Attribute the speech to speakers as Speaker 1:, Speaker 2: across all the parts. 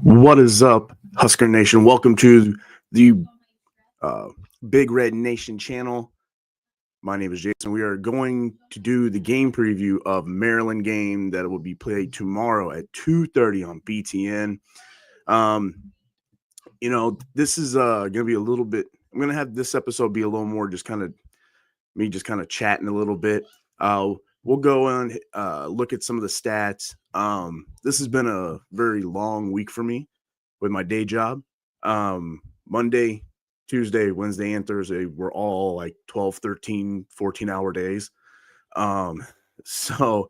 Speaker 1: What is up, Husker Nation? Welcome to the Big Red Nation channel. My name is Jason. We are going to do the game preview of Maryland game that will be played tomorrow at 2:30 on BTN. This is going to be a little bit. I'm going to have this episode be a little more just kind of me just kind of chatting a little bit. We'll go and look at some of the stats. This has been a very long week for me with my day job. Monday, Tuesday, Wednesday, and Thursday were all like 12, 13, 14-hour days. So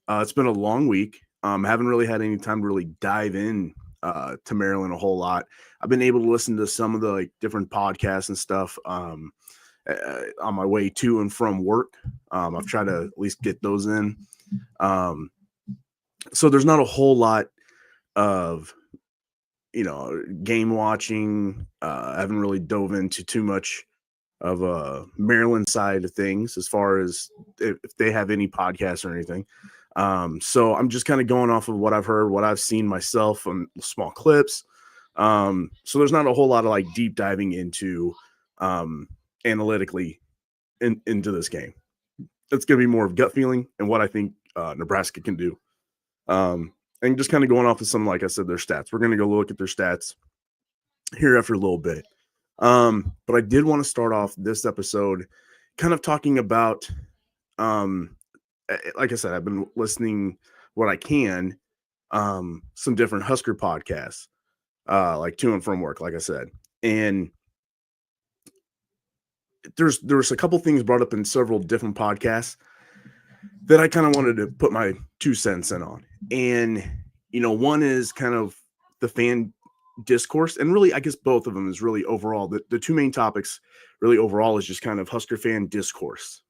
Speaker 1: it's been a long week. Haven't really had any time to really dive in to Maryland a whole lot. I've been able to listen to some of the like different podcasts and stuff on my way to and from work. I've tried to at least get those in. So there's not a whole lot of, game watching. I haven't really dove into too much of a Maryland side of things as far as if they have any podcasts or anything. So I'm just kind of going off of what I've heard, what I've seen myself on small clips. So there's not a whole lot of like deep diving into analytically into this game. It's going to be more of gut feeling and what I think Nebraska can do. And just kind of going off of some, like I said, their stats. We're going to go look at their stats here after a little bit. But I did want to start off this episode kind of talking about, like I said, I've been listening what I can, some different Husker podcasts, like to and from work, like I said. And there's a couple things brought up in several different podcasts that I kind of wanted to put my 2 cents in on. And, one is kind of the fan discourse, and really, I guess both of them is really overall, the two main topics really overall is just kind of Husker fan discourse,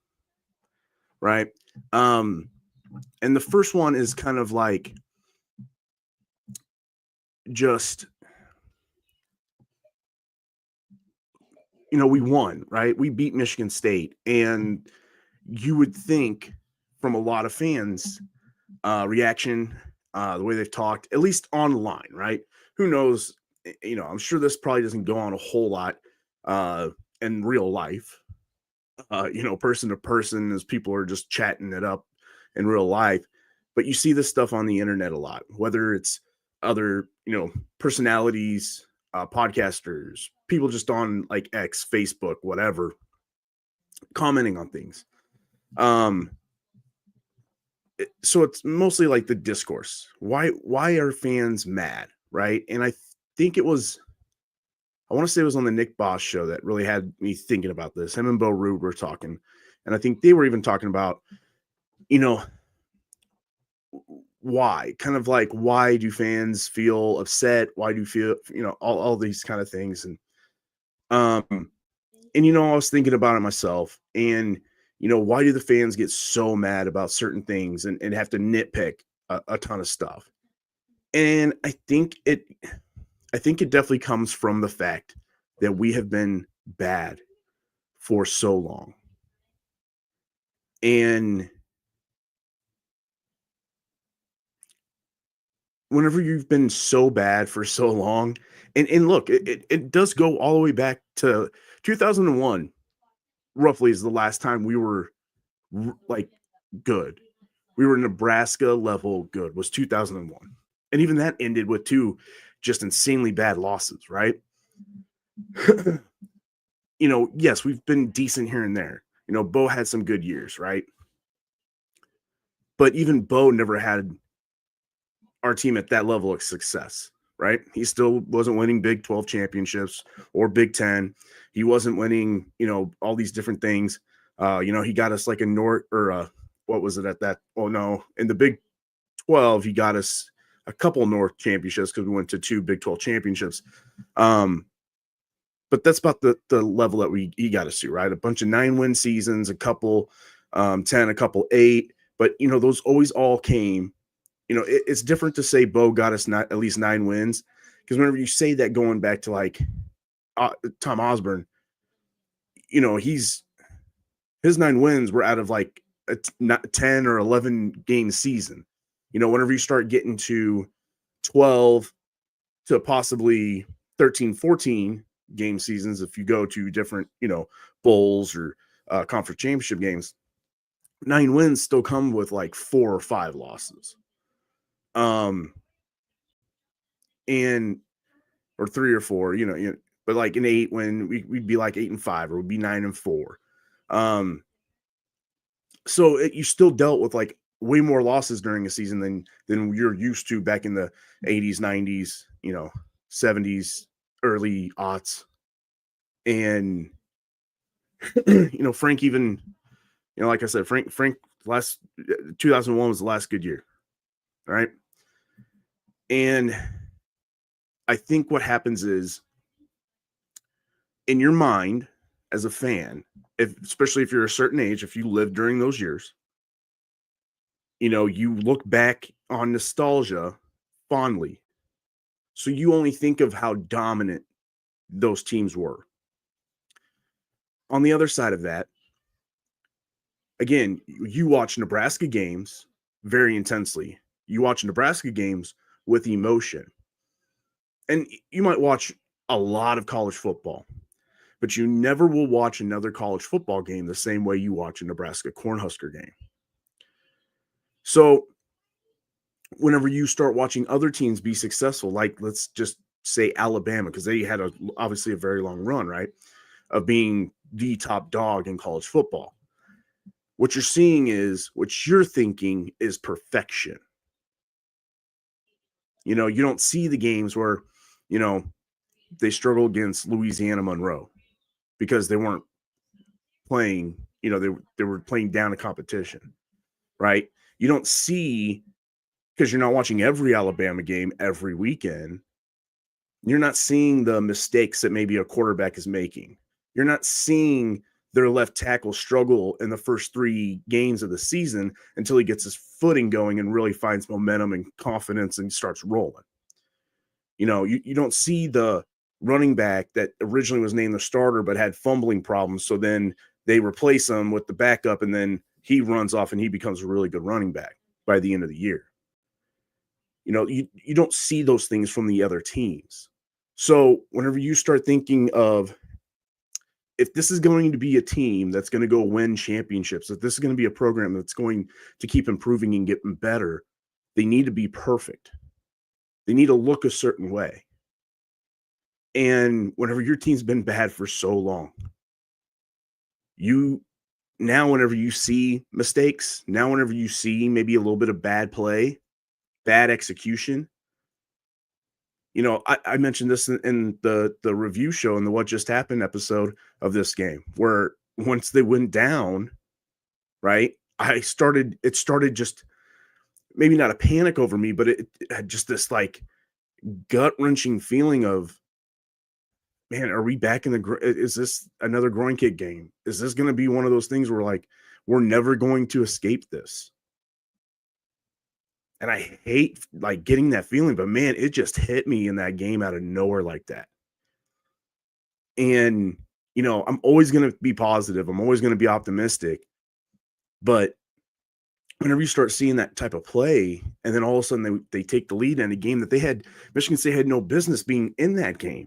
Speaker 1: right? And the first one is kind of like just, we won, right? We beat Michigan State, and you would think from a lot of fans, reaction, the way they've talked, at least online, right? Who knows? I'm sure this probably doesn't go on a whole lot in real life, person to person as people are just chatting it up in real life. But you see this stuff on the internet a lot, whether it's other, personalities, podcasters, people just on like X, Facebook, whatever, commenting on things. So it's mostly like the discourse. Why are fans mad, right? And I think I want to say it was on the Nick Boss show that really had me thinking about this. Him and Bo Rude were talking, and I think they were even talking about, why? Kind of like, why do fans feel upset? Why do you feel, all these kind of things? And I was thinking about it myself, and why do the fans get so mad about certain things and have to nitpick a ton of stuff? And I think it definitely comes from the fact that we have been bad for so long. And whenever you've been so bad for so long, and look, it does go all the way back to 2001, roughly, is the last time we were like good. We were Nebraska level good, was 2001. And even that ended with 2 just insanely bad losses, right? Yes, we've been decent here and there. Bo had some good years, right? But even Bo never had our team at that level of success, right? He still wasn't winning Big 12 championships or Big 10. He wasn't winning, all these different things. He got us like a North or what was it at that? Oh no, in the Big 12, he got us a couple North championships because we went to 2 Big 12 championships. But that's about the level that he got us to, right? A bunch of 9-win seasons, a couple 10, a couple 8. But, those always all came. It's different to say Bo got us at least 9 wins, because whenever you say that going back to like Tom Osborne, his 9 wins were out of like a 10 or 11 game season. Whenever you start getting to 12 to possibly 13, 14 game seasons, if you go to different, bowls or conference championship games, 9 wins still come with like 4 or 5 losses. And or 3 or 4, but like an 8 win, we'd be like 8-5, or we'd be 9-4. So you still dealt with like way more losses during a season than you're used to back in the 80s, 90s, 70s, early aughts. And Frank even, like I said, Frank last 2001 was the last good year, right? And I think what happens is, in your mind as a fan, especially if you're a certain age, if you lived during those years, you look back on nostalgia fondly. So you only think of how dominant those teams were. On the other side of that, again, you watch Nebraska games very intensely. You watch Nebraska games with emotion. And you might watch a lot of college football, but you never will watch another college football game the same way you watch a Nebraska Cornhusker game. So whenever you start watching other teams be successful, like let's just say Alabama, because they had obviously a very long run, right, of being the top dog in college football. What you're seeing is, what you're thinking is perfection. You don't see the games where, they struggle against Louisiana Monroe because they weren't playing, they were playing down a competition, right? You don't see, because you're not watching every Alabama game every weekend, you're not seeing the mistakes that maybe a quarterback is making. You're not seeing their left tackle struggle in the first 3 games of the season until he gets his footing going and really finds momentum and confidence and starts rolling. You don't see the running back that originally was named the starter but had fumbling problems, so then they replace him with the backup, and then he runs off and he becomes a really good running back by the end of the year. You don't see those things from the other teams. So whenever you start thinking of, if this is going to be a team that's going to go win championships, if this is going to be a program that's going to keep improving and getting better, they need to be perfect. They need to look a certain way. And whenever your team's been bad for so long, whenever you see mistakes, whenever you see maybe a little bit of bad play, bad execution, I mentioned this in the review show in the What Just Happened episode of this game, where once they went down, right, it started just, maybe not a panic over me, but it had just this like gut-wrenching feeling of, man, are we back in is this another groin kick game? Is this going to be one of those things where like we're never going to escape this? And I hate like getting that feeling, but man, it just hit me in that game out of nowhere like that. And, I'm always going to be positive. I'm always going to be optimistic. But whenever you start seeing that type of play, and then all of a sudden they take the lead in a game that Michigan State had no business being in that game.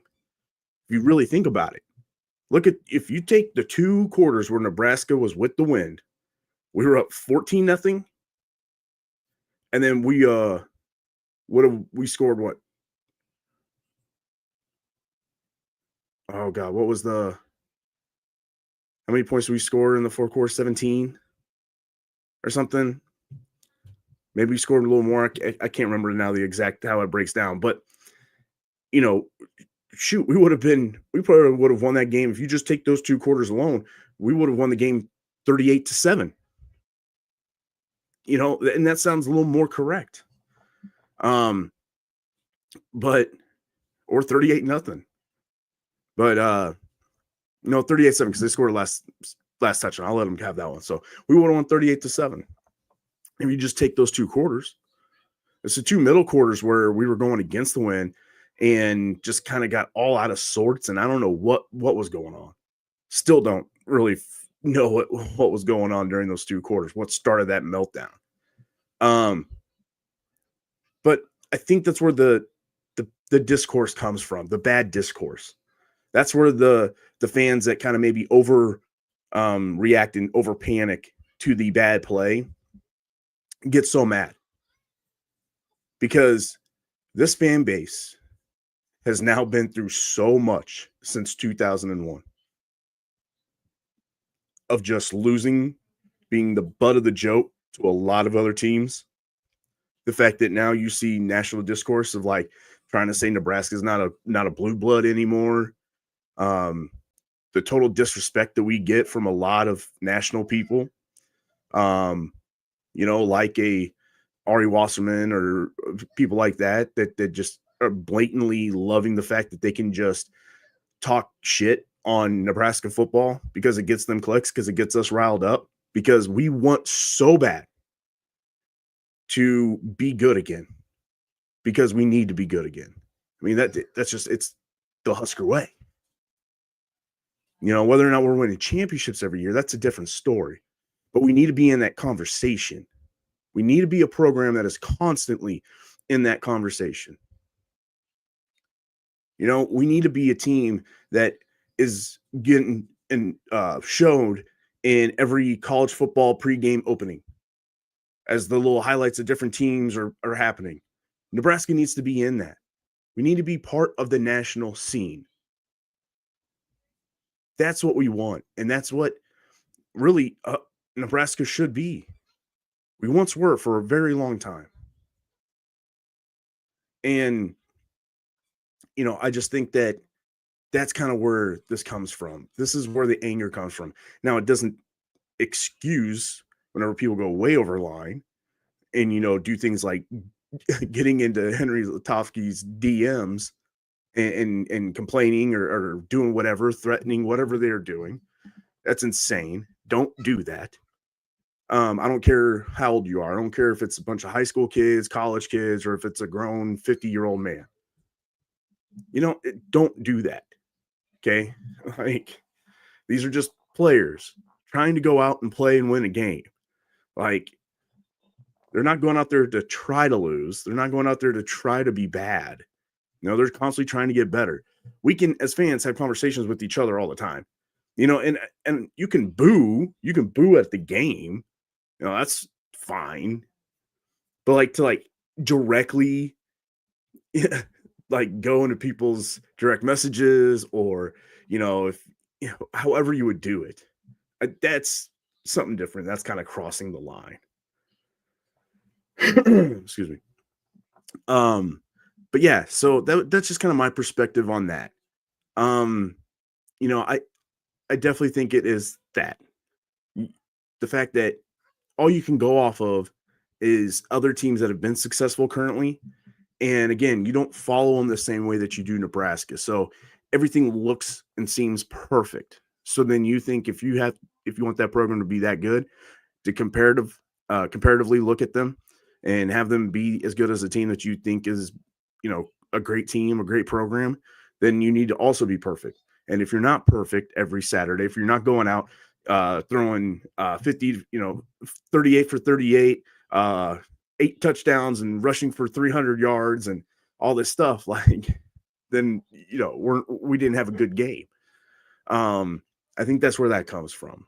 Speaker 1: If you really think about it, if you take the 2 quarters where Nebraska was with the wind, we were up 14-0. And then we scored what? Oh God, what was how many points did we score in the 4th quarter? 17 or something? Maybe we scored a little more. I can't remember now the exact how it breaks down, but shoot, we probably would have won that game. If you just take those 2 quarters alone, we would have won the game 38-7. And that sounds a little more correct. But, or 38-0. But 38-7, because they scored last touchdown. I'll let them have that one. So we would have won 38-7. If you just take those 2 quarters, it's the 2 middle quarters where we were going against the wind and just kind of got all out of sorts. And I don't know what was going on. Still don't really know what was going on during those 2 quarters. What started that meltdown? I think that's where the discourse comes from, the bad discourse. That's where the fans that kind of maybe over react and over panic to the bad play get so mad because this fan base has now been through so much since 2001 of just losing, being the butt of the joke to a lot of other teams. The fact that now you see national discourse of like trying to say Nebraska's not a blue blood anymore. Um, the total disrespect that we get from a lot of national people. Um, like a Ari Wasserman or people like that just are blatantly loving the fact that they can just talk shit on Nebraska football because it gets them clicks, because it gets us riled up, because we want so bad to be good again, because we need to be good again. I mean, that's just, it's the Husker way. Whether or not we're winning championships every year, that's a different story. But we need to be in that conversation. We need to be a program that is constantly in that conversation. We need to be a team that is getting showed in every college football pregame opening as the little highlights of different teams are happening. Nebraska needs to be in that. We need to be part of the national scene. That's what we want. And that's what really Nebraska should be. We once were for a very long time. And, I just think that that's kind of where this comes from. This is where the anger comes from. Now, it doesn't excuse whenever people go way over line and, do things like getting into Henry Lutovsky's DMs and complaining or doing whatever, threatening, whatever they're doing. That's insane. Don't do that. I don't care how old you are. I don't care if it's a bunch of high school kids, college kids, or if it's a grown 50-year-old man. Don't do that. Okay? Like, these are just players trying to go out and play and win a game. Like, they're not going out there to try to lose. They're not going out there to try to be bad. They're constantly trying to get better. We can, as fans, have conversations with each other all the time. And you can boo at the game. That's fine. But to directly go into people's direct messages or, if however you would do it, that's something different. That's kind of crossing the line. Excuse me. But yeah, so that's just kind of my perspective on that. I definitely think it is that the fact that all you can go off of is other teams that have been successful currently. And again, you don't follow them the same way that you do Nebraska. So everything looks and seems perfect. So then you think if you want that program to be that good, to comparatively look at them and have them be as good as a team that you think is, a great team, a great program, then you need to also be perfect. And if you're not perfect every Saturday, if you're not going out throwing 50, 38 for 38, 8 touchdowns and rushing for 300 yards and all this stuff, then, we didn't have a good game. I think that's where that comes from.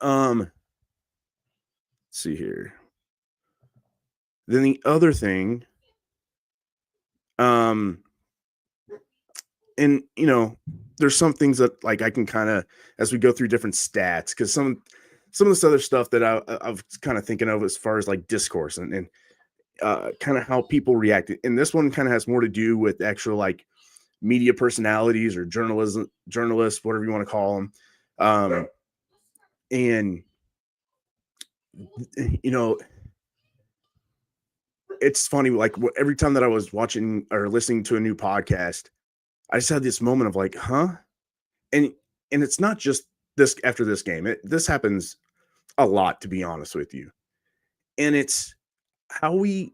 Speaker 1: Let's see here. Then the other thing, and there's some things that I can kind of, as we go through different stats, because some of this other stuff that I was kind of thinking of as far as discourse and kind of how people react. And this one kind of has more to do with actual media personalities or journalists, whatever you want to call them. And it's funny, every time that I was watching or listening to a new podcast, I just had this moment of huh? And it's not just this after this game. This happens a lot, to be honest with you. And it's how we,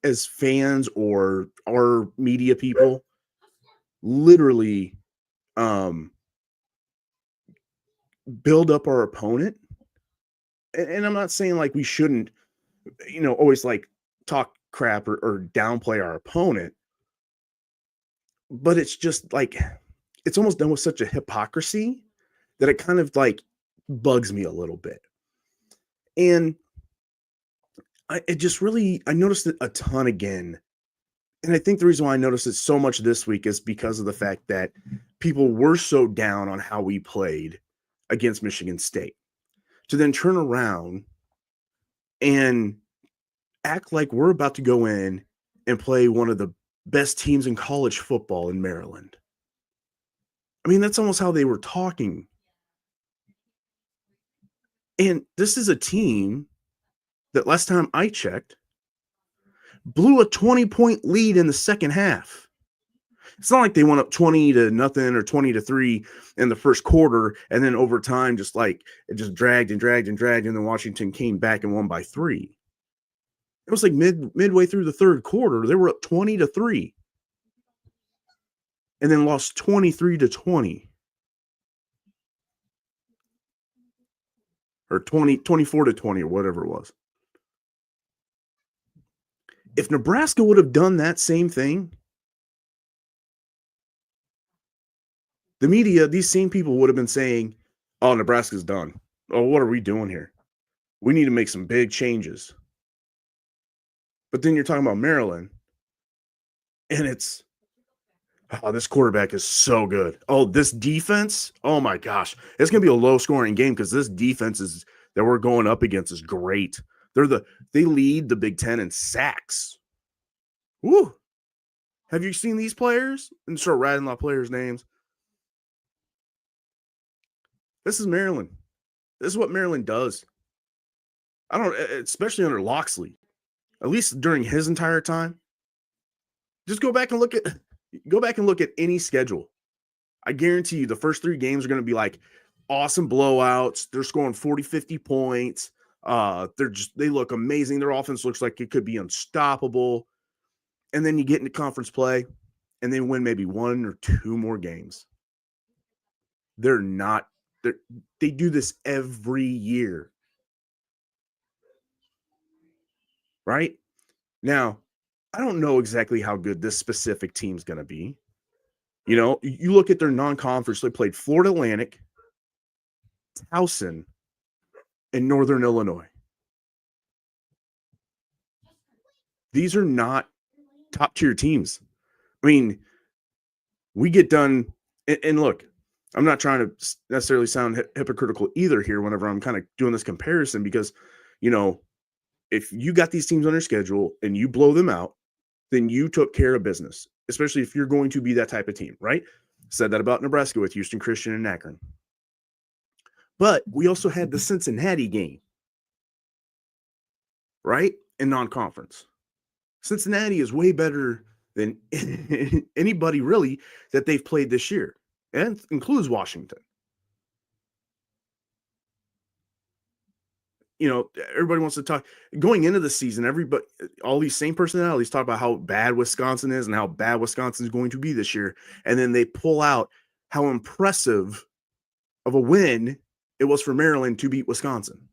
Speaker 1: as fans or our media people, literally build up our opponent. And I'm not saying we shouldn't, always talk crap or downplay our opponent, but it's just like it's almost done with such a hypocrisy that it kind of like bugs me a little bit. And it just really, I noticed it a ton again. And I think the reason why I noticed it so much this week is because of the fact that people were so down on how we played against Michigan State to then turn around and act like we're about to go in and play one of the best teams in college football in Maryland. I mean, that's almost how they were talking. And this is a team that last time I checked blew a 20-point lead in the second half. It's not like they went up 20 to nothing or 20 to 3 in the first quarter and then over time just like it just dragged and dragged and dragged and then Washington came back and won by 3. It was like midway through the third quarter, they were up 20 to 3 and then lost 23 to 20 or 24 to 20 or whatever it was. If Nebraska would have done that same thing, the media, these same people would have been saying, oh, Nebraska's done. Oh, what are we doing here? We need to make some big changes. But then you're talking about Maryland, and it's, oh, this quarterback is so good. Oh, this defense, oh my gosh. It's going to be a low-scoring game because this defense is that we're going up against is great. They lead the Big Ten in sacks. Woo! Have you seen these players? And start rattling off players' names. This is Maryland. This is what Maryland does. I don't, especially under Loxley. At least during his entire time. Just go back and look at any schedule. I guarantee you the first 3 games are going to be like awesome blowouts. They're scoring 40, 50 points. They look amazing. Their offense looks like it could be unstoppable. And then you get into conference play and they win maybe 1 or 2 more games. They do this every year. Right? Now, I don't know exactly how good this specific team's going to be. You know, you look at their non-conference, they played Florida Atlantic, Towson, and Northern Illinois. These are not top-tier teams. I mean, we get done, and look, I'm not trying to necessarily sound hypocritical either here whenever I'm kind of doing this comparison because, you know, if you got these teams on your schedule and you blow them out, then you took care of business, especially if you're going to be that type of team, right? Said that about Nebraska with Houston Christian and Akron. But we also had the Cincinnati game, right? In non-conference. Cincinnati is way better than anybody really that they've played this year, and includes Washington. You know, everybody wants to talk going into the season. Everybody, all these same personalities talk about how bad Wisconsin is and how bad Wisconsin is going to be this year. And then they pull out how impressive of a win it was for Maryland to beat Wisconsin.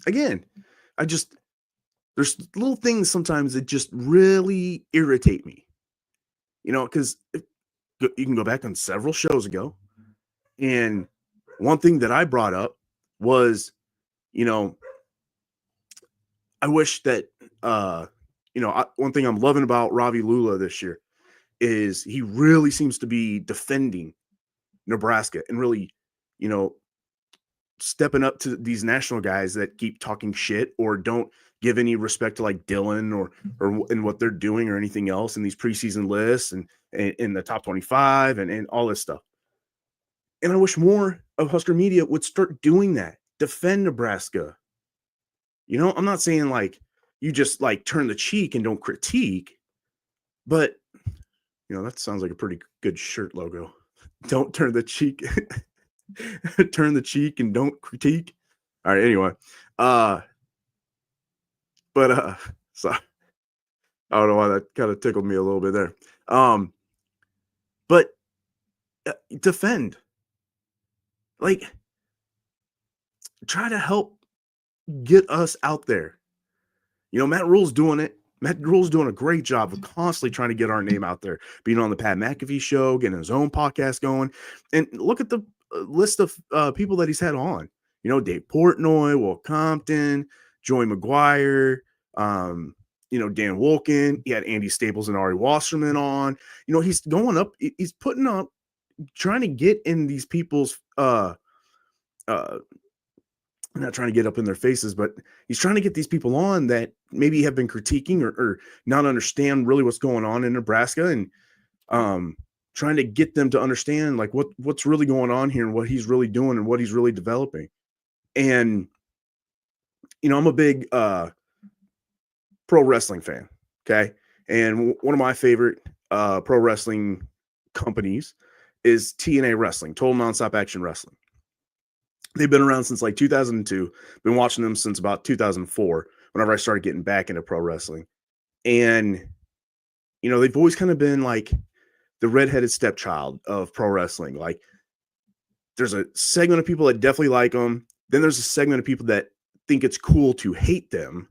Speaker 1: Again, there's little things sometimes that just really irritate me, you know, because you can go back on several shows ago. And one thing that I brought up was, you know, I wish that, one thing I'm loving about Ravi Lula this year is he really seems to be defending Nebraska and really, you know, stepping up to these national guys that keep talking shit or don't give any respect to like Dylan or in what they're doing or anything else in these preseason lists and in the top 25 and all this stuff. And I wish more of Husker media would start doing that. Defend Nebraska. You know, I'm not saying like you just like turn the cheek and don't critique, but you know, that sounds like a pretty good shirt logo. Don't turn the cheek. Turn the cheek and don't critique. All right, anyway. So I don't know why that kind of tickled me a little bit there. But defend. Like try to help Get us out there. Matt Rule's doing it. Matt Rule's doing a great job of constantly trying to get our name out there, being on the Pat McAfee show, getting his own podcast going. And look at the list of people that he's had on. Dave Portnoy, Will Compton, Joey McGuire, Dan Wolken. He had Andy Staples and Ari Wasserman on. He's going up. He's putting up, trying to get in these people's I'm not trying to get up in their faces, but he's trying to get these people on that maybe have been critiquing or not understand really what's going on in Nebraska, and trying to get them to understand like what's really going on here and what he's really doing and what he's really developing. And I'm a big pro wrestling fan, okay? And one of my favorite pro wrestling companies is TNA Wrestling, Total Nonstop Action Wrestling. They've been around since like 2002. Been watching them since about 2004, whenever I started getting back into pro wrestling. And, they've always kind of been like the redheaded stepchild of pro wrestling. Like, there's a segment of people that definitely like them. Then there's a segment of people that think it's cool to hate them.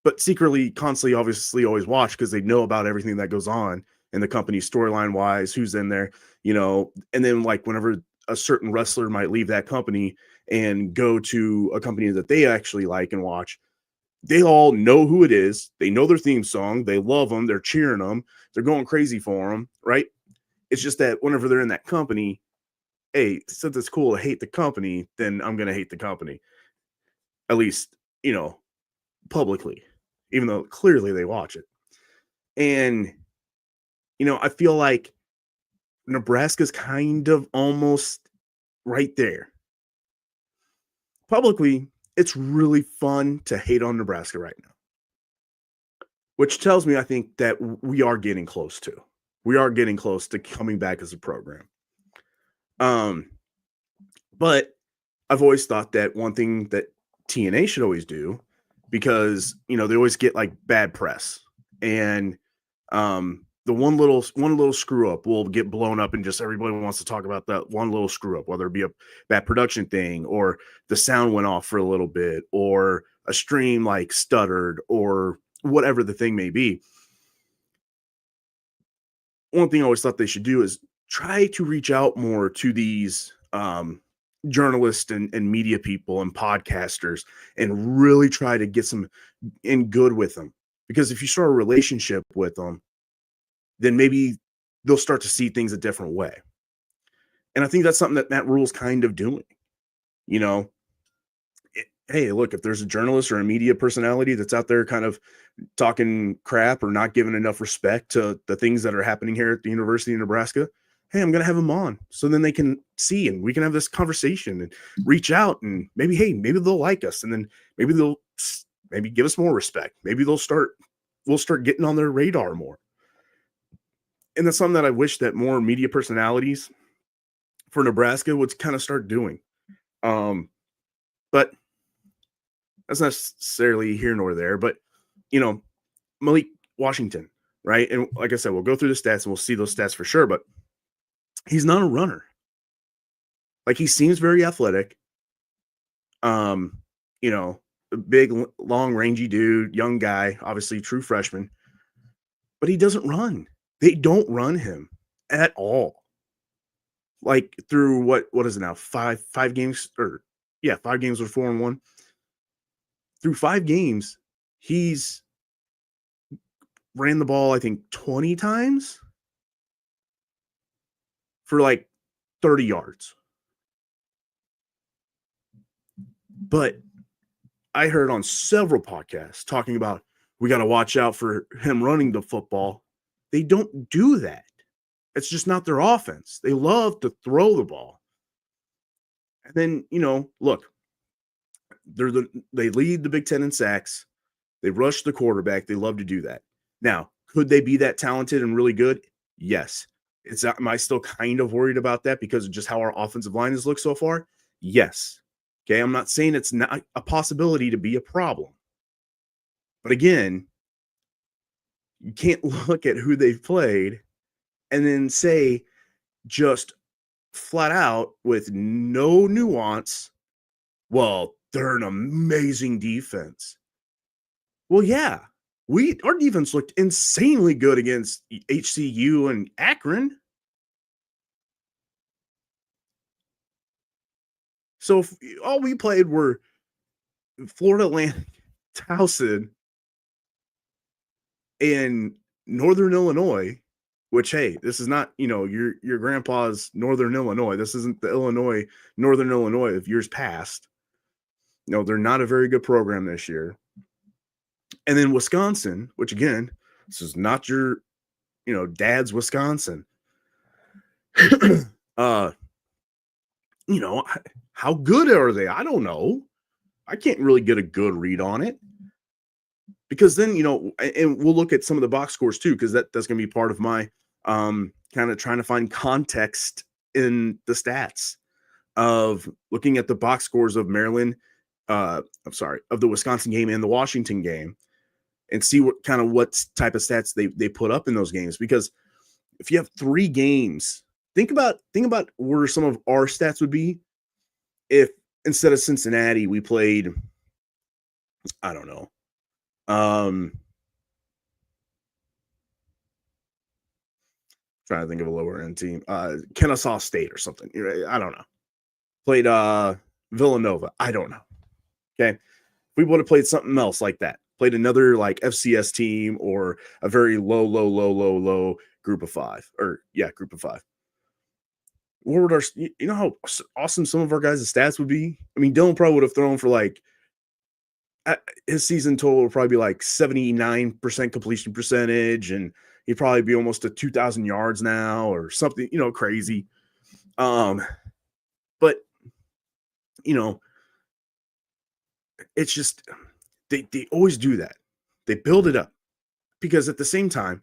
Speaker 1: But secretly, constantly, obviously always watch because they know about everything that goes on in the company storyline wise, who's in there, and then like whenever a certain wrestler might leave that company and go to a company that they actually like and watch, they all know who it is. They know their theme song. They love them. They're cheering them. They're going crazy for them, right? It's just that whenever they're in that company, hey, since it's cool to hate the company, then I'm going to hate the company. At least, publicly, even though clearly they watch it. And, I feel like Nebraska's kind of almost right there. Publicly, it's really fun to hate on Nebraska right now, which tells me I think that we are getting close to. We are getting close to coming back as a program. But I've always thought that one thing that TNA should always do, because they always get like bad press, and the one little screw up will get blown up, and just everybody wants to talk about that one little screw up, whether it be a bad production thing, or the sound went off for a little bit, or a stream like stuttered, or whatever the thing may be. One thing I always thought they should do is try to reach out more to these journalists and media people and podcasters, and really try to get some in good with them. Because if you start a relationship with them, then maybe they'll start to see things a different way. And I think that's something that Matt Rule's kind of doing. Hey, look, if there's a journalist or a media personality that's out there kind of talking crap or not giving enough respect to the things that are happening here at the University of Nebraska, hey, I'm going to have them on so then they can see and we can have this conversation and reach out, and maybe they'll like us, and then maybe they'll give us more respect. Maybe we'll start getting on their radar more. And that's something that I wish that more media personalities for Nebraska would kind of start doing. But that's not necessarily here nor there. But, Malik Washington, right? And like I said, we'll go through the stats and we'll see those stats for sure. But he's not a runner. Like, he seems very athletic. A big, long, rangy dude, young guy, obviously true freshman. But he doesn't run. They don't run him at all. Like, through what is it now? Five games, 5 games with 4-1. Through 5 games, he's ran the ball, I think, 20 times for like 30 yards. But I heard on several podcasts talking about, we got to watch out for him running the football. They don't do that. It's just not their offense. They love to throw the ball. And then, look, they lead the Big Ten in sacks. They rush the quarterback. They love to do that. Now, could they be that talented and really good? Yes. Am I still kind of worried about that because of just how our offensive line has looked so far? Yes. Okay, I'm not saying it's not a possibility to be a problem. But again, you can't look at who they've played and then say just flat out with no nuance, Well, they're an amazing defense. Well, yeah. Our defense looked insanely good against HCU and Akron. So if all we played were Florida Atlantic, Towson, and Northern Illinois, which hey, this is not, your grandpa's Northern Illinois. This isn't the Northern Illinois of years past. No, they're not a very good program this year. And then Wisconsin, which again, this is not your, dad's Wisconsin. uh, how good are they? I don't know. I can't really get a good read on it. Because then, and we'll look at some of the box scores too, because that's going to be part of my kind of trying to find context in the stats of looking at the box scores of Maryland, of the Wisconsin game and the Washington game, and see what type of stats they put up in those games. Because if you have 3 games, think about where some of our stats would be if instead of Cincinnati we played, I don't know, trying to think of a lower end team, Kennesaw State or something. I don't know. Played Villanova. I don't know. Okay, we would have played something else like that. Played another like FCS team or a very low group of 5 group of 5. What would our, how awesome some of our guys' stats would be? I mean, Dylan probably would have thrown for like his season total would probably be like 79% completion percentage, and he'd probably be almost to 2,000 yards now or something, crazy. But it's just they always do that. They build it up because at the same time,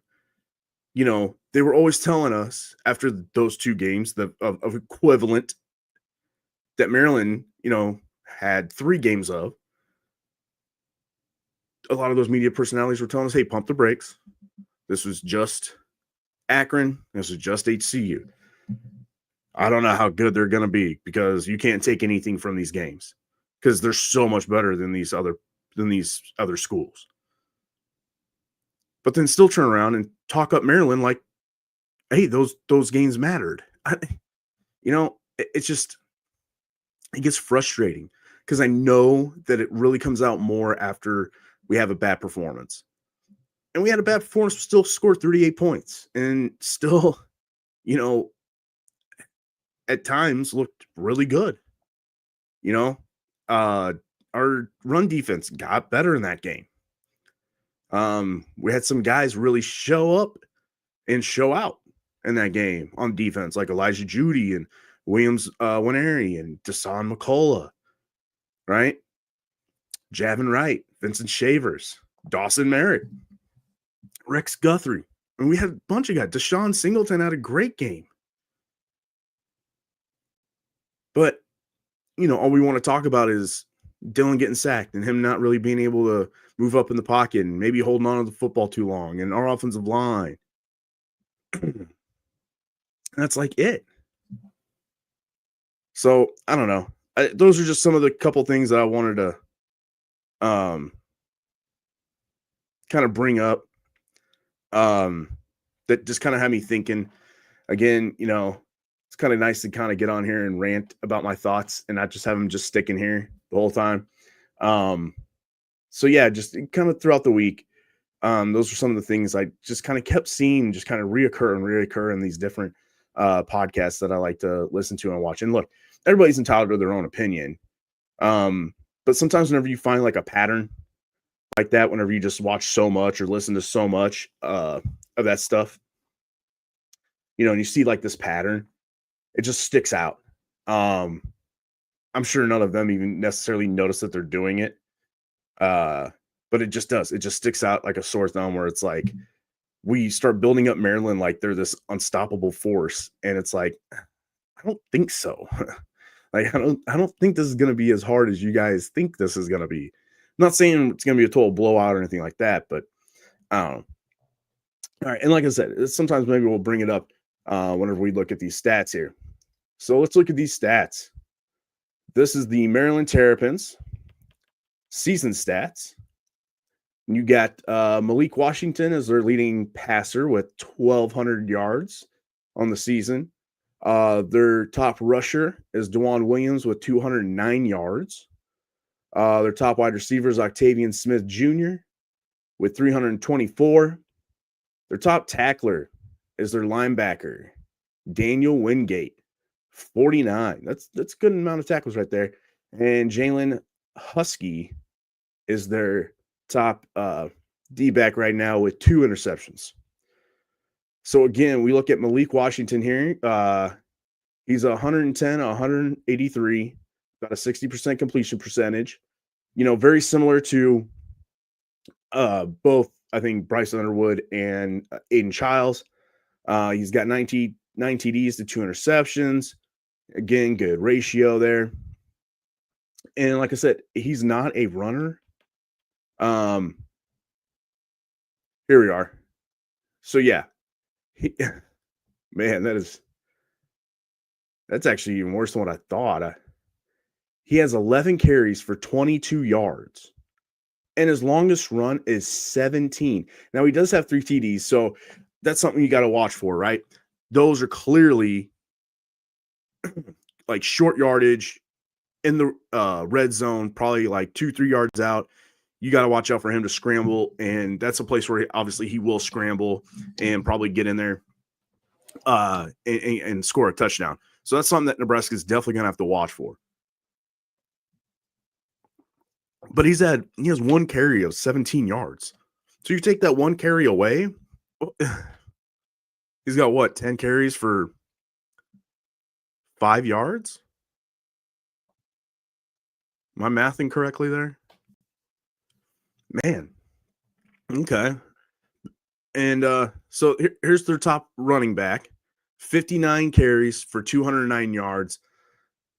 Speaker 1: they were always telling us after those 2 games of equivalent that Maryland, had 3 games of. A lot of those media personalities were telling us, hey, pump the brakes. This was just Akron. This is just HCU. I don't know how good they're going to be because you can't take anything from these games because they're so much better than these other schools. But then still turn around and talk up Maryland like, hey, those games mattered. It's just, it gets frustrating because I know that it really comes out more after we have a bad performance. And we had a bad performance, still scored 38 points and still, at times looked really good. Our run defense got better in that game. We had some guys really show up and show out in that game on defense, like Elijah Judy and Williams Winery and Dasan McCullough, right? Javin Wright, Vincent Shavers, Dawson Merritt, Rex Guthrie. And we had a bunch of guys. Deshaun Singleton had a great game. But, all we want to talk about is Dylan getting sacked and him not really being able to move up in the pocket and maybe holding on to the football too long and our offensive line. That's like it. So, I don't know. Those are just some of the couple things that I wanted to kind of bring up that just kind of had me thinking. Again, it's kind of nice to kind of get on here and rant about my thoughts and not just have them just sticking here the whole time. So yeah, just kind of throughout the week, those are some of the things I just kind of kept seeing just kind of reoccur in these different podcasts that I like to listen to and watch. And look, everybody's entitled to their own opinion. But sometimes whenever you find like a pattern like that, whenever you just watch so much or listen to so much of that stuff, and you see like this pattern, it just sticks out. I'm sure none of them even necessarily notice that they're doing it. But it just does. It just sticks out like a sore thumb where it's like we start building up Maryland like they're this unstoppable force. And it's like, I don't think so. Like, I don't think this is going to be as hard as you guys think this is going to be. I'm not saying it's going to be a total blowout or anything like that, but I don't know. All right. And like I said, sometimes maybe we'll bring it up whenever we look at these stats here. So let's look at these stats. This is the Maryland Terrapins season stats. You got Malik Washington as their leading passer with 1,200 yards on the season. Their top rusher is DeJuan Williams with 209 yards. Their top wide receiver is Octavian Smith Jr. with 324. Their top tackler is their linebacker, Daniel Wingate, 49. That's a good amount of tackles right there. And Jalen Husky is their top D-back right now with 2 interceptions. So again, we look at Malik Washington here. He's 110, 183, about a 60% completion percentage. Very similar to both, I think, Bryson Underwood and Aiden Childs. He's got 9 TDs to 2 interceptions. Again, good ratio there. And like I said, he's not a runner. Here we are. So yeah, man, that's actually even worse than what I thought. He has 11 carries for 22 yards, and his longest run is 17. Now he does have 3 TDs, so that's something you got to watch for, right? Those are clearly like short yardage in the red zone, probably like 2-3 yards out. You got to watch out for him to scramble, and that's a place where obviously he will scramble and probably get in there and score a touchdown. So that's something that Nebraska is definitely going to have to watch for. But he has 1 carry of 17 yards. So you take that 1 carry away, he's got what, 10 carries for 5 yards? Am I mathing correctly there? Man. Okay. And so here's their top running back. 59 carries for 209 yards,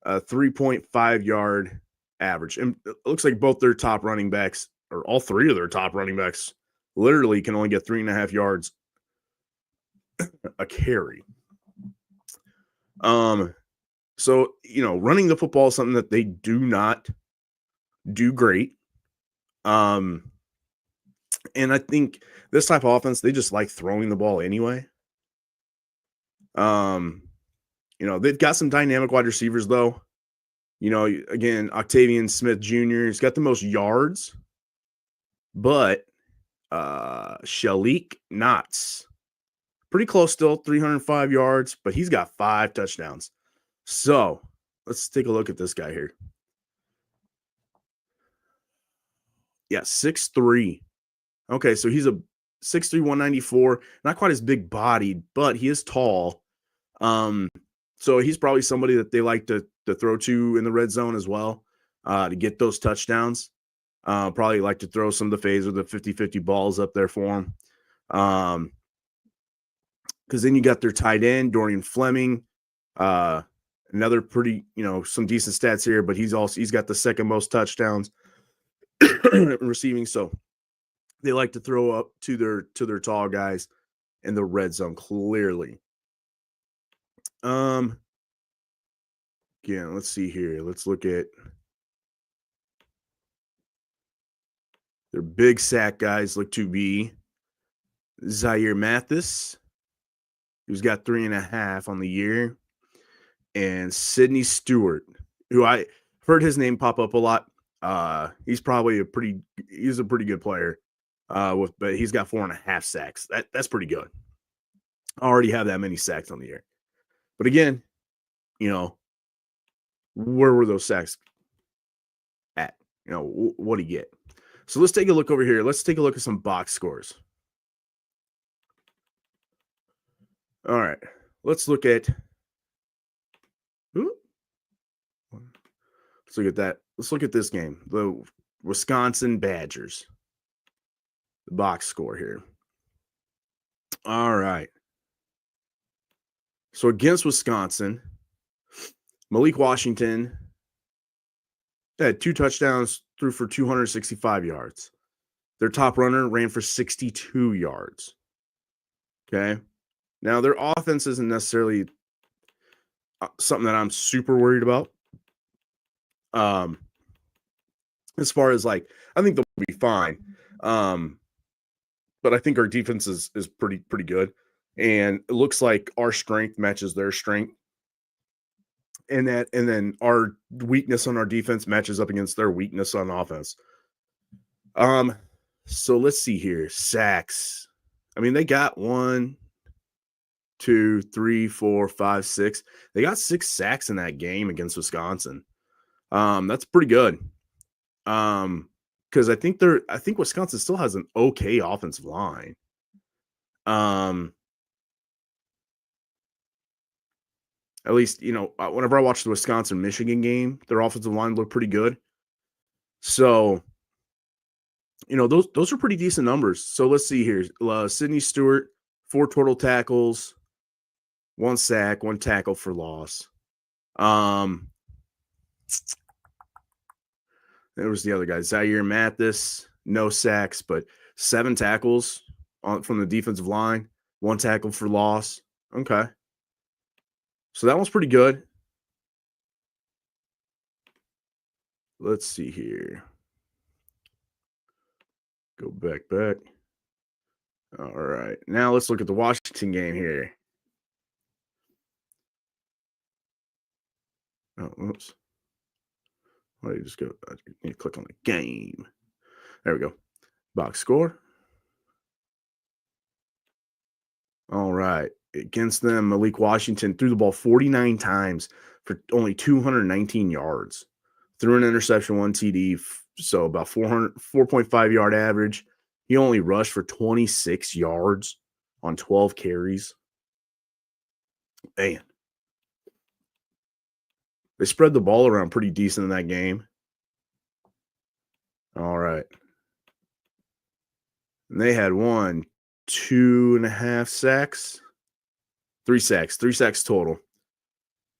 Speaker 1: 3.5 yard average. And it looks like both their top running backs, or all 3 of their top running backs, literally can only get 3.5 yards a carry. So, running the football is something that they do not do great. And I think this type of offense, they just like throwing the ball anyway. They've got some dynamic wide receivers though. Again, Octavian Smith Jr. He's got the most yards, but Shalik Knotts, pretty close still, 305 yards, but he's got 5 touchdowns. So let's take a look at this guy here. Yeah, 6'3". Okay, so he's a 6'3", 194, not quite as big bodied, but he is tall. So he's probably somebody that they like to throw to in the red zone as well, to get those touchdowns. Probably like to throw some of the phase or the 50-50 balls up there for him. Because then you got their tight end, Dorian Fleming. Another pretty, some decent stats here, but he's got the second most touchdowns receiving. So they like to throw up to their tall guys in the red zone, clearly. Again, let's see here. Let's look at their big sack guys. Look to be Zaire Mathis, who's got 3.5 on the year, and Sidney Stewart, who I've heard his name pop up a lot. He's probably he's a pretty good player. But he's got 4.5 sacks. That's pretty good. I already have that many sacks on the year. But again, where were those sacks at? What do you get? So let's take a look over here. Let's take a look at some box scores. All right. Let's look at let's look at that. Let's look at this game. The Wisconsin Badgers. The box score here. All right. So against Wisconsin, Malik Washington had 2 touchdowns, threw for 265 yards. Their top runner ran for 62 yards. Okay. Now, their offense isn't necessarily something that I'm super worried about. Um, as far as like, I think they'll be fine. Um, but I think our defense is pretty good, and it looks like our strength matches their strength, and then our weakness on our defense matches up against their weakness on offense. Um, so let's see here. Sacks. I mean, they got 1, 2, 3, 4, 5, 6. They got 6 sacks in that game against Wisconsin. That's pretty good. Because I think Wisconsin still has an okay offensive line. Um, at least, whenever I watched the Wisconsin Michigan game, their offensive line looked pretty good. So, those are pretty decent numbers. So let's see here. Sidney Stewart, 4 total tackles, 1 sack, 1 tackle for loss. There was the other guy, Zaire Mathis, no sacks, but 7 tackles from the defensive line, 1 tackle for loss. Okay. So that one's pretty good. Let's see here. Go back. All right. Now let's look at the Washington game here. Oh, oops. Why you just go? I need to click on the game. There we go. Box score. All right. Against them, Malik Washington threw the ball 49 times for only 219 yards. Threw an interception, 1 TD, so about 4.5 yard average. He only rushed for 26 yards on 12 carries. Man. They spread the ball around pretty decent in that game. All right. And they had 1, 2.5 sacks. 3 sacks total.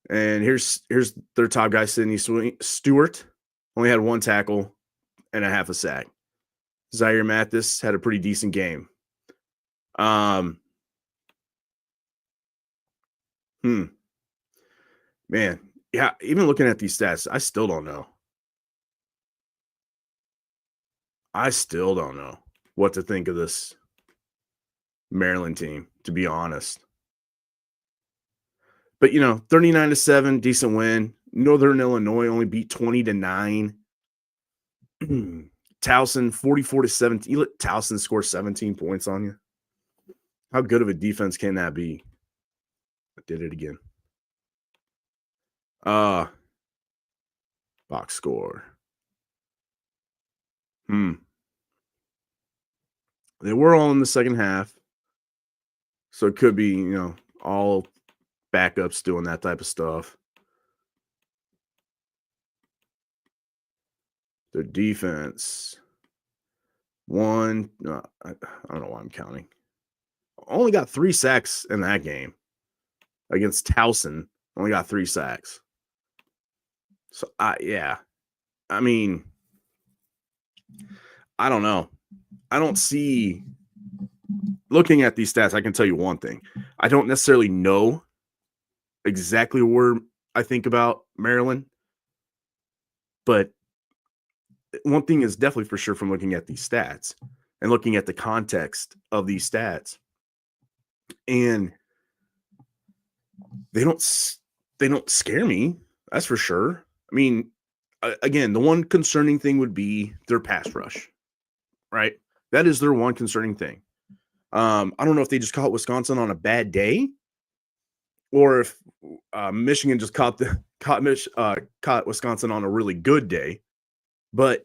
Speaker 1: And here's their top guy, Sidney Stewart. Only had 1 tackle and a half a sack. Zaire Mathis had a pretty decent game. Man, yeah, even looking at these stats, I still don't know. I still don't know what to think of this Maryland team, to be honest. But 39-7, decent win. Northern Illinois only beat 20-9. Towson 44-17. You let Towson score 17 points on you. How good of a defense can that be? I did it again. Box score. They were all in the second half. So it could be, all backups doing that type of stuff. Their defense. I don't know why I'm counting. Only got 3 sacks in that game against Towson. Only got 3 sacks. So, yeah. I mean, I don't know. I don't see. Looking at these stats, I can tell you one thing. I don't necessarily know exactly where I think about Maryland, but one thing is definitely for sure from looking at these stats and looking at the context of these stats, and they don't scare me. That's for sure. I mean, again, the one concerning thing would be their pass rush, right? That is their one concerning thing. I don't know if they just caught Wisconsin on a bad day, or if Michigan just caught Wisconsin on a really good day. But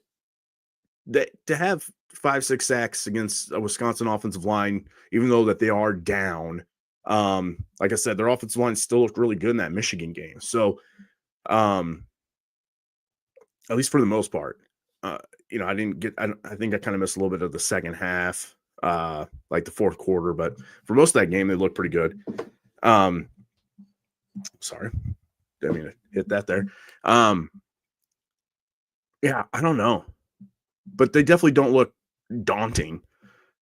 Speaker 1: to have 5-6 sacks against a Wisconsin offensive line, even though that they are down, like I said, their offensive line still looked really good in that Michigan game. So, at least for the most part, I didn't get. I think I kind of missed a little bit of the second half, like the fourth quarter, but for most of that game, they looked pretty good. Sorry, didn't mean to hit that there. Yeah, I don't know, but they definitely don't look daunting.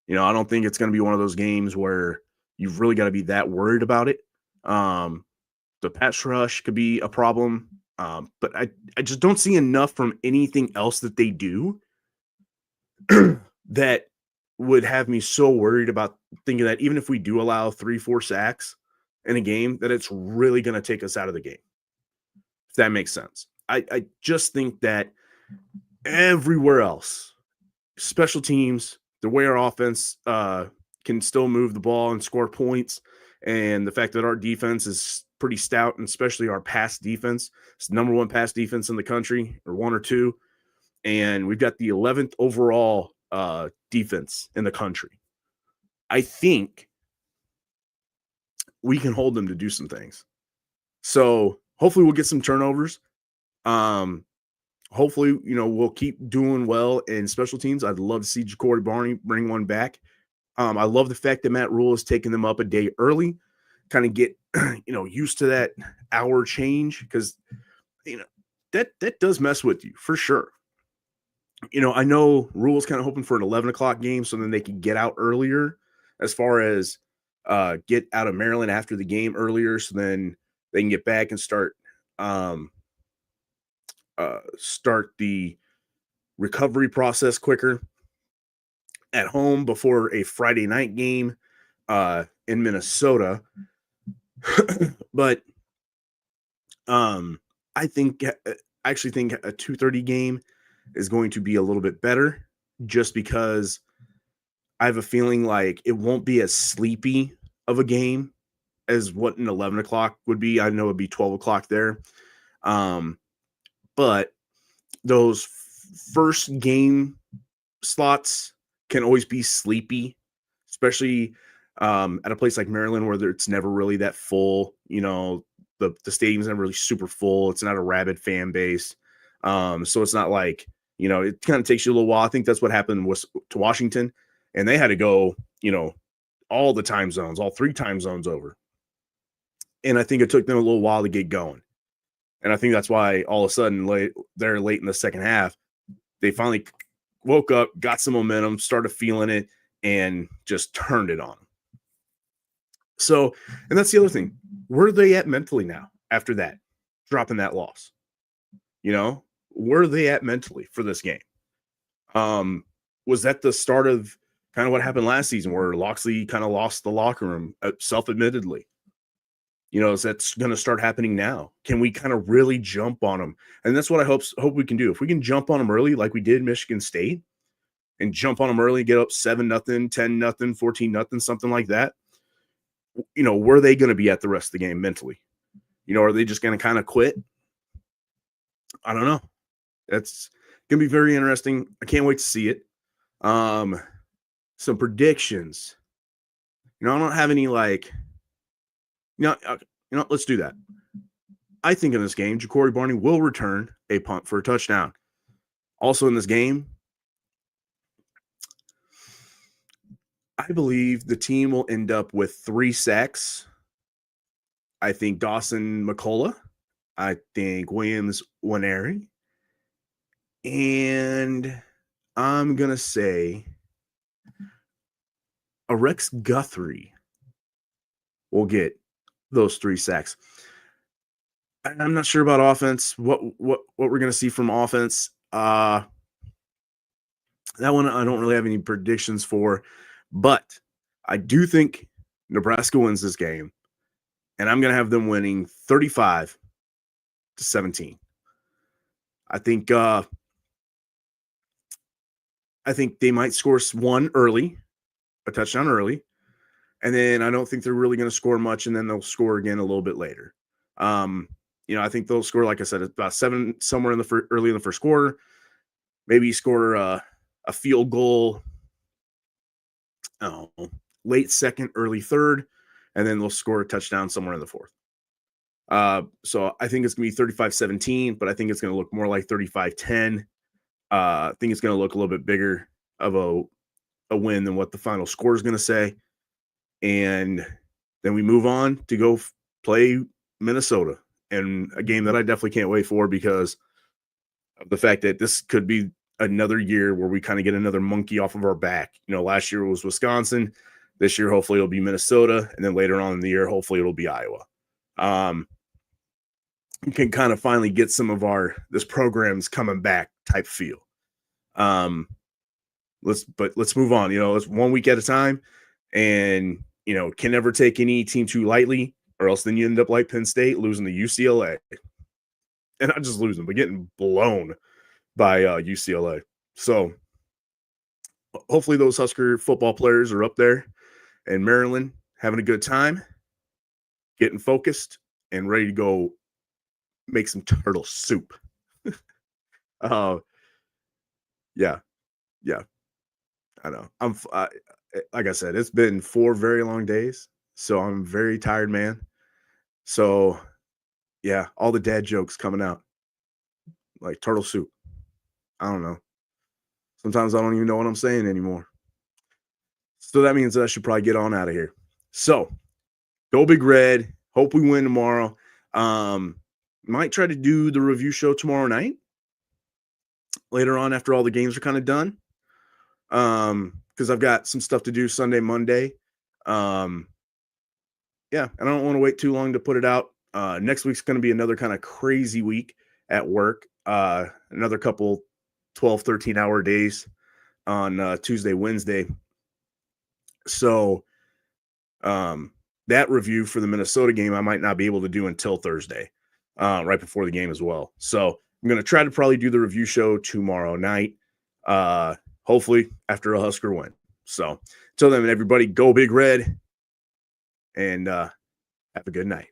Speaker 1: I don't think it's going to be one of those games where you've really got to be that worried about it. The pass rush could be a problem. But I just don't see enough from anything else that they do that would have me so worried about thinking that even if we do allow 3-4 sacks in a game, that it's really going to take us out of the game. If that makes sense. I just think that everywhere else, special teams, the way our offense can still move the ball and score points, and the fact that our defense is pretty stout, and especially our pass defense, it's the number one pass defense in the country, or one or two, and we've got the 11th overall defense in the country. I think we can hold them to do some things. So hopefully we'll get some turnovers. Hopefully, we'll keep doing well in special teams. I'd love to see Ja'Cory Barney bring one back. I love the fact that Matt Rule is taking them up a day early, kind of get, used to that hour change, because, that does mess with you for sure. I know Rule's kind of hoping for an 11 o'clock game so then they can get out earlier, as far as get out of Maryland after the game earlier, so then they can get back and start the recovery process quicker at home before a Friday night game in Minnesota. But I actually think a 2:30 game is going to be a little bit better, just because I have a feeling like it won't be as sleepy of a game as what an 11 o'clock would be. I know it'd be 12 o'clock there. But those first game slots can always be sleepy, especially at a place like Maryland, where it's never really that full. The stadium's never really super full. It's not a rabid fan base. So it's not like, it kind of takes you a little while. I think that's what happened to Washington, and they had to go, all the time zones, all 3 time zones over. And I think it took them a little while to get going. And I think that's why all of a sudden late in the second half, they finally woke up, got some momentum, started feeling it, and just turned it on. So, and that's the other thing. Where are they at mentally now after that, dropping that loss? Where are they at mentally for this game? Was that the start of kind of what happened last season, where Loxley kind of lost the locker room, self-admittedly? Is that's going to start happening now? Can we kind of really jump on them? And that's what I hope we can do. If we can jump on them early, like we did Michigan State, and jump on them early, get up 7-0, 10-0, 14-0, something like that. Where are they going to be at the rest of the game mentally? Are they just going to kind of quit? I don't know. That's going to be very interesting. I can't wait to see it. Some predictions. I don't have any let's do that. I think in this game, Ja'Cory Barney will return a punt for a touchdown. Also in this game, I believe the team will end up with 3 sacks. I think Dawson McCullough. I think Williams Waneri. And I'm going to say a Rex Guthrie will get those 3 sacks. I'm not sure about offense, what we're going to see from offense. That one I don't really have any predictions for, but I do think Nebraska wins this game, and I'm going to have them winning 35-17. I think they might score one early, a touchdown early, and then I don't think they're really going to score much, and then they'll score again a little bit later. I think they'll score, like I said, about 7 somewhere early in the first quarter. Maybe score a field goal, late second, early third, and then they'll score a touchdown somewhere in the fourth. So I think it's going to be 35-17, but I think it's going to look more like 35-10. I think it's going to look a little bit bigger of a win than what the final score is going to say. And then we move on to go play Minnesota, and a game that I definitely can't wait for, because of the fact that this could be another year where we kind of get another monkey off of our back. Last year was Wisconsin. This year, hopefully it'll be Minnesota. And then later on in the year, hopefully it'll be Iowa. can kind of finally get some of this program's coming back type feel. Let's move on. It's 1 week at a time, and can never take any team too lightly, or else then you end up like Penn State losing to UCLA, and not just losing, but getting blown by UCLA. So hopefully those Husker football players are up there in Maryland having a good time, getting focused, and ready to go make some turtle soup. uh, yeah, yeah, I know. Like I said, it's been 4 very long days, so I'm a very tired man. So yeah, all the dad jokes coming out like turtle soup. I don't know. Sometimes I don't even know what I'm saying anymore. So that means I should probably get on out of here. So go Big Red. Hope we win tomorrow. Might try to do the review show tomorrow night. Later on, after all the games are kind of done. Because I've got some stuff to do Sunday, Monday. Yeah, and I don't want to wait too long to put it out. Next week's going to be another kind of crazy week at work. Another couple 12, 13-hour days on Tuesday, Wednesday. So that review for the Minnesota game I might not be able to do until Thursday, right before the game as well. So I'm going to try to probably do the review show tomorrow night, hopefully after a Husker win. So until then, everybody, go Big Red, and have a good night.